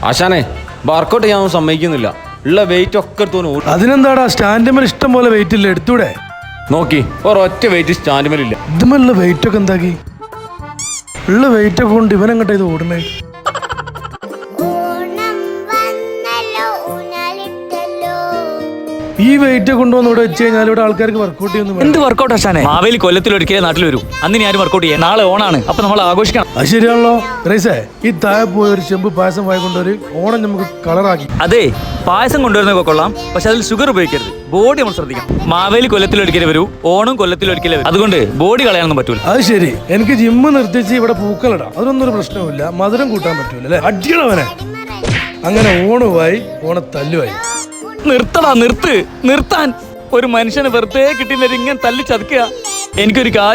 ആശാനെ വർക്കൗട്ട് ചെയ്യാൻ സമ്മതിക്കുന്നില്ല. ഉള്ള വെയിറ്റ് ഒക്കെ എടുത്തോന്നു. അതിനെന്താടാ സ്റ്റാൻഡിന്മേൽ ഇഷ്ടം പോലെ വെയിറ്റ് ഇല്ല, എടുത്തൂടെ? നോക്കി ഒരൊറ്റ വെയിറ്റ് സ്റ്റാൻഡിന്മേലില്ല. ഇതുമല്ല വെയിറ്റ് ഒക്കെ എന്താക്കി? ഉള്ള വെയിറ്റ് ഒക്കെ കൊണ്ട് ഇവനെങ്ങട്ടാ ഇത് ഓടണേ? ഈ വെയിറ്റ് കൊണ്ടുവന്ന് ഇവിടെ വെച്ച് കഴിഞ്ഞാൽ ഇവിടെ ആൾക്കാർക്ക് വർക്കൗട്ട് ചെയ്യുന്നു. എന്ത് വർക്കൗട്ട് ആശാനെ? മാവേലി കൊല്ലത്തിൽ ഒരിക്കലേ നാട്ടിൽ വരൂ. അന്ന് ഞാൻ വർക്കൗട്ട് ചെയ്യാം. നാളെ ഓണാണ്, അപ്പൊ നമ്മൾ ആഘോഷിക്കണം. അത് ശരിയാണല്ലോ റൈസേ. ഈ താഴെ പോയ ഒരു ചെമ്പ് പായസം വായിക്കൊണ്ടൊരു ഓണം നമുക്ക് കളറാക്കി. അതെ, പായസം കൊണ്ടുവരുന്നതൊക്കെ കൊള്ളാം, പക്ഷെ അതിൽ ഷുഗർ ഉപയോഗിക്കരുത്. ബോഡി നമ്മൾ ശ്രദ്ധിക്കണം. മാവേലി കൊല്ലത്തിൽ ഒരിക്കലേ വരൂ, ഓണം കൊല്ലത്തിൽ ഒരിക്കലേ വരൂ. അതുകൊണ്ട് ബോഡി കളയാനൊന്നും പറ്റൂല. അത് ശരി. എനിക്ക് ജിമ്മ് നിർത്തിച്ച് ഇവിടെ പൂക്കളിടാം, അതൊന്നും ഒരു പ്രശ്നവുമില്ല. മധുരം കൂട്ടാൻ പറ്റൂല അല്ലേ? അടിയണവനെ. അങ്ങനെ ഓണവുമായി ഓണത്തല്ലുമായി. നിർത്തടാ, നിർത്താൻ. ഒരു മനുഷ്യന് വെറുതെ കിട്ടിയ ഇങ്ങനെ തല്ലി ചതുക്കുക. എനിക്കൊരു കാര്യം